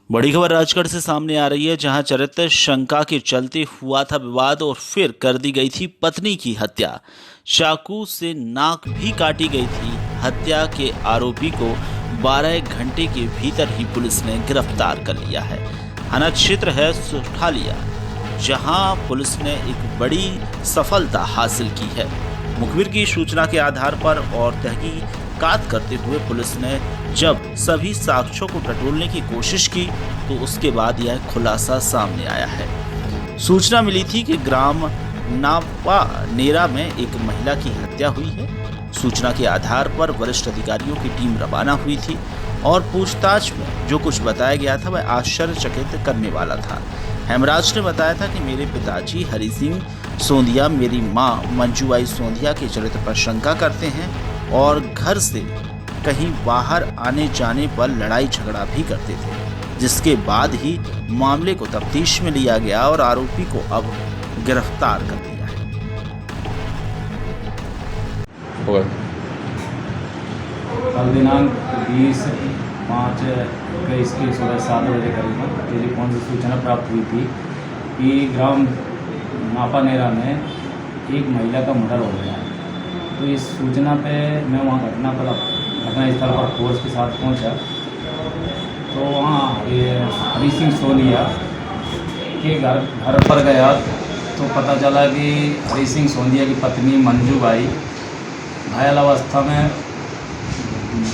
बड़ी खबर राजगढ़ से सामने आ रही है, जहां चरित्र शंका के चलते हुआ था विवाद और फिर कर दी गई थी पत्नी की हत्या। चाकू से नाक भी काटी गई थी। हत्या के आरोपी को 12 घंटे के भीतर ही पुलिस ने गिरफ्तार कर लिया है। थाना क्षेत्र है सुठालिया, जहां पुलिस ने एक बड़ी सफलता हासिल की है। मुखबिर की सूचना के आधार पर और तहकीकात करते हुए पुलिस ने जब सभी साक्ष्यों को टटोलने की कोशिश की तो उसके बाद यह खुलासा सामने आया है। सूचना मिली थी कि ग्राम नापानेरा में एक महिला की हत्या हुई है। सूचना के आधार पर वरिष्ठ अधिकारियों की टीम रवाना हुई थी और पूछताछ में जो कुछ बताया गया था वह आश्चर्यचकित करने वाला था। हेमराज ने बताया था कि मेरे पिताजी हरि सिंह सोंधिया मेरी मां मंजूबाई सोंधिया के चरित्र पर शंका करते हैं और घर से कहीं बाहर आने जाने पर लड़ाई झगड़ा भी करते थे, जिसके बाद ही मामले को तफ्तीश में लिया गया और आरोपी को अब गिरफ्तार कर लिया है। कल दिनांक 20/5/21 की सुबह 7 बजे करीब टेलीफोन से सूचना प्राप्त हुई थी कि ग्राम नापानेरा में एक महिला का मर्डर हो गया है। तो इस सूचना पे मैं वहाँ घटनास्थल पर फोर्स के साथ पहुँचा। तो वहाँ हरि सिंह सोनिया के घर पर गया तो पता चला कि हरि सिंह सोंधिया की पत्नी मंजूबाई घायल अवस्था में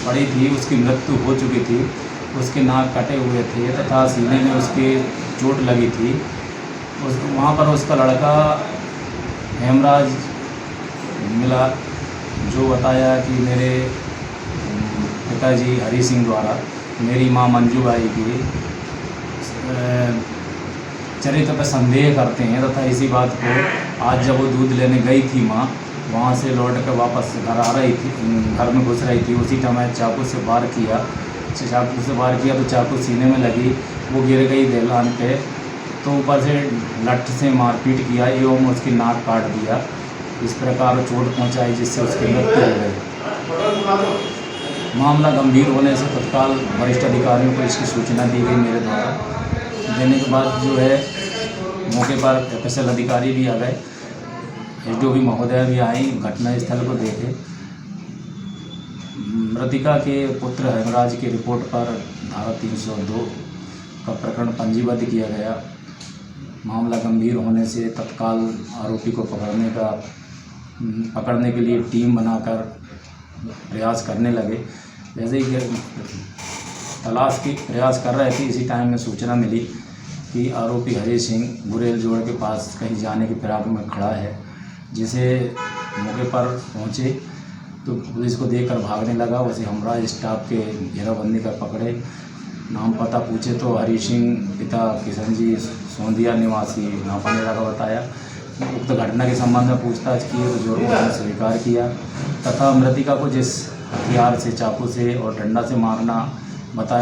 पड़ी थी। उसकी मृत्यु हो चुकी थी। उसके नाक कटे हुए थे तथा सीने में उसके चोट लगी थी। वहाँ पर उसका लड़का हेमराज मिला, जो बताया कि मेरे पिताजी हरि सिंह द्वारा मेरी मां मंजूबाई की चरित्र पर संदेह करते हैं तथा इसी बात को आज जब वो दूध लेने गई थी मां, वहाँ से लौट कर वापस घर आ रही थी, घर में घुस रही थी, उसी समय चाकू से वार किया तो चाकू सीने में लगी। वो गिर गई दहलान पे, तो ऊपर से लठ से मारपीट किया एवं उसकी नाक काट दिया। इस प्रकार चोट पहुंचाई जिससे उसकी मृत्यु हो गई। मामला गंभीर होने से तत्काल वरिष्ठ अधिकारियों को इसकी सूचना दी गई मेरे द्वारा। देने के बाद जो है मौके पर FSL अधिकारी भी आ गए, SDO महोदय भी आई, घटनास्थल को देखे। मृतिका के पुत्र हेमराज की रिपोर्ट पर धारा 302 का प्रकरण पंजीबद्ध किया गया। मामला गंभीर होने से तत्काल आरोपी को पकड़ने के लिए टीम बनाकर प्रयास करने लगे। जैसे ही तलाश की प्रयास कर रहे थे, इसी टाइम में सूचना मिली कि आरोपी हरि सिंह गुरेल जोड़ के पास कहीं जाने की फिराक में खड़ा है। जिसे मौके पर पहुंचे तो पुलिस को देखकर भागने लगा। उसे हमरा स्टाफ के घेराबंदी कर पकड़े। नाम पता पूछे तो हरि सिंह पिता किशन जी सोंधिया निवासी नापानेरा का बताया। उक्त घटना के संबंध में पूछताछ की तो जुर्म उसने स्वीकार किया तथा मृतिका को जिस हथियार से, चाकू से और डंडा से मारना बता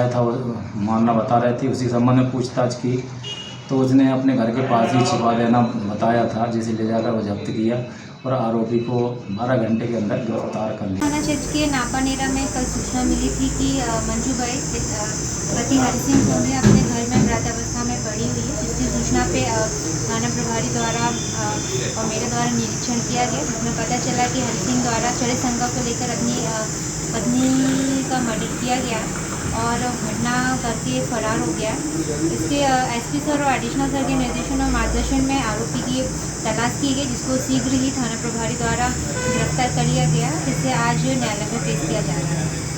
रहे थे, उसी संबंध में पूछताछ की तो उसने अपने घर के पास ही छिपा देना बताया था, जिसे ले जाकर वो जब्त किया और आरोपी को 12 घंटे के अंदर गिरफ्तार कर लिया। थाना क्षेत्र के नापानेरा में कल सूचना मिली थी कि मंजूबाई पति हरि सिंह सोनिया अपने घर में मृतावस्था में पड़ी हुई है, जिसकी सूचना पे थाना प्रभारी द्वारा और मेरे द्वारा निरीक्षण किया गया, जिसमें पता चला कि हरि सिंह द्वारा चरित्र शंका को लेकर अपनी पत्नी का मर्डर किया गया और घटना करके फरार हो गया। इसके SP सर और एडिशनल सर के निर्देशन और मार्गदर्शन में आरोपी की तलाश की गई, जिसको शीघ्र ही थाना प्रभारी द्वारा गिरफ्तार कर लिया गया, जिसे आज न्यायालय में पेश किया जा रहा है।